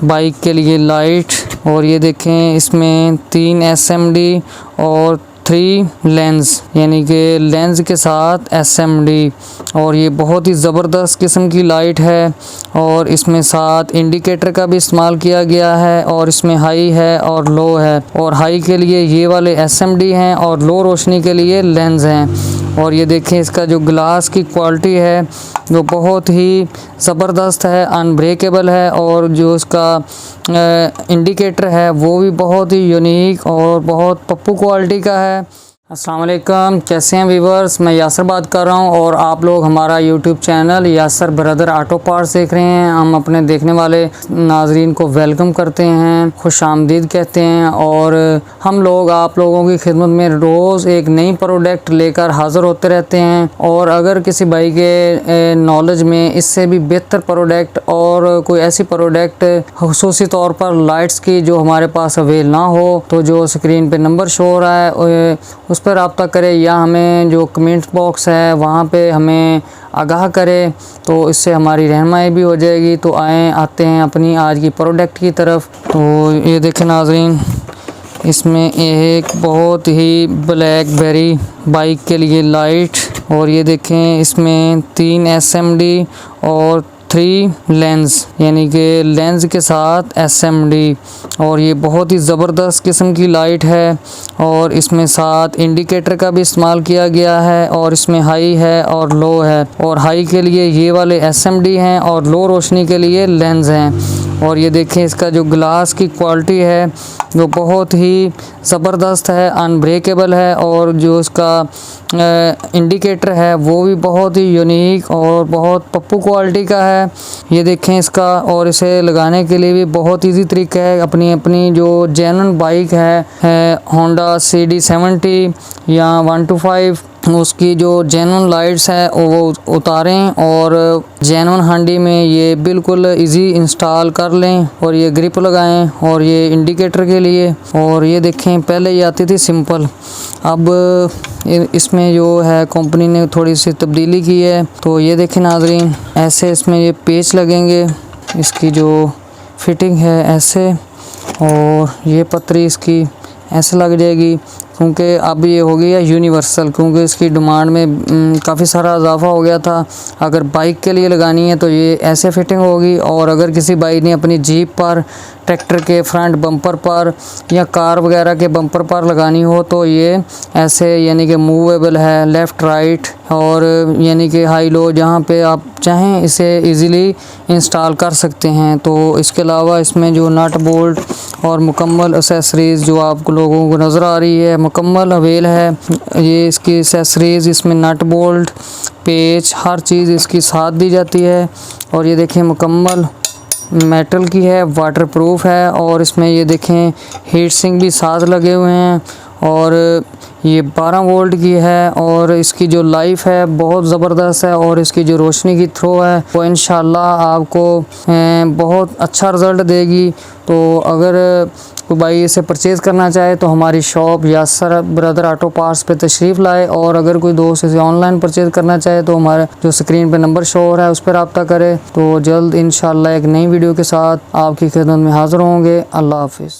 Bike के लिए light, और ये देखें इसमें 3 SMD और 3 लेंस, यानी कि लेंस के साथ SMD। और ये बहुत ही ज़बरदस्त किस्म की लाइट है, और इसमें साथ इंडिकेटर का भी इस्तेमाल किया गया है, और इसमें हाई है और लो है। और हाई के लिए ये वाले SMD हैं और लो रोशनी के लिए लेंस हैं। और ये देखें इसका जो ग्लास की क्वालिटी है वो बहुत ही ज़बरदस्त है, अनब्रेकेबल है, और जो इसका इंडिकेटर है वो भी बहुत ही यूनिक और बहुत पप्पू क्वालिटी का है। अस्सलाम वालेकुम, कैसे हैं व्यूवर्स, मैं यासर बात कर रहा हूं और आप लोग हमारा YouTube channel Yasir brother auto parts देख रहे हैं। हम अपने देखने वाले नाजरीन को वेलकम करते हैं, खुश आमदीद कहते हैं, और हम लोग आप लोगों की खिदमत में रोज़ एक नई प्रोडक्ट लेकर हाज़िर होते रहते हैं। और अगर किसी भाई के नॉलेज में इससे भी बेहतर प्रोडक्ट और कोई ऐसी प्रोडक्ट खुसूसी तौर पर लाइट्स की जो हमारे पास अवेल ना हो, तो जो स्क्रीन पर नंबर शो हो रहा है उस पर रब्ता करें, या हमें जो कमेंट बॉक्स है वहाँ पे हमें आगाह करें, तो इससे हमारी रहनुमाई भी हो जाएगी। तो आते हैं अपनी आज की प्रोडक्ट की तरफ। तो ये देखें नाज़रीन, इसमें एक बहुत ही ब्लैकबेरी बाइक के लिए लाइट, और ये देखें इसमें 3 SMD और 3 लेंस, यानी कि लेंस के साथ SMD। और ये बहुत ही ज़बरदस्त किस्म की लाइट है, और इसमें साथ इंडिकेटर का भी इस्तेमाल किया गया है, और इसमें हाई है और लो है। और हाई के लिए ये वाले SMD हैं और लो रोशनी के लिए लेंस हैं। और ये देखें इसका जो ग्लास की क्वालिटी है वो बहुत ही ज़बरदस्त है, अनब्रेकेबल है, और जो इसका इंडिकेटर है वो भी बहुत ही यूनिक और बहुत पप्पू क्वालिटी का है। ये देखें इसका, और इसे लगाने के लिए भी बहुत इजी तरीका है। अपनी जो जेन्युइन बाइक है होंडा CD70 या 125, उसकी जो जेन्युइन लाइट्स है वो उतारें और जेन्युइन हांडी में ये बिल्कुल इजी इंस्टॉल कर लें, और ये ग्रिप लगाएं। और ये इंडिकेटर के लिए, और ये देखें पहले ये आती थी सिंपल, अब इसमें जो है कंपनी ने थोड़ी सी तब्दीली की है। तो ये देखें नाजरीन, ऐसे इसमें ये पेच लगेंगे, इसकी जो फिटिंग है ऐसे, और ये पतरी इसकी ऐसे लग जाएगी, क्योंकि अब ये हो गया यूनिवर्सल, क्योंकि इसकी डिमांड में काफ़ी सारा इजाफा हो गया था। अगर बाइक के लिए लगानी है तो ये ऐसे फिटिंग होगी, और अगर किसी भाई ने अपनी जीप पर, ट्रैक्टर के फ्रंट बम्पर पर या कार वगैरह के बम्पर पर लगानी हो तो ये ऐसे, यानी कि मूवेबल है, लेफ़्ट राइट, और यानी कि हाई लो जहाँ पे आप चाहें इसे इजीली इंस्टॉल कर सकते हैं। तो इसके अलावा इसमें जो नट बोल्ट और मुकम्मल एक्सेसरीज़ जो आप लोगों को नज़र आ रही है मुकम्मल अवेल है। ये इसकी एक्सेसरीज़, इसमें नट बोल्ट, पेच, हर चीज़ इसकी साथ दी जाती है। और ये देखें मुकम्मल मेटल की है, वाटरप्रूफ है, और इसमें ये देखें हीट सिंक भी साथ लगे हुए हैं, और ये 12 वोल्ट की है, और इसकी जो लाइफ है बहुत ज़बरदस्त है, और इसकी जो रोशनी की थ्रो है वो इंशाल्लाह आपको बहुत अच्छा रिज़ल्ट देगी। तो अगर कोई भाई इसे परचेज़ करना चाहे तो हमारी shop Yasir brother auto parts पे तशरीफ़ लाए, और अगर कोई दोस्त इसे ऑनलाइन परचेज़ करना चाहे तो हमारे जो स्क्रीन पे नंबर शो हो रहा है उस पर रब्ता करे। तो जल्द इंशाल्लाह एक नई वीडियो के साथ आपकी खिदमत में हाज़िर होंगे। अल्लाह हाफ़िज़।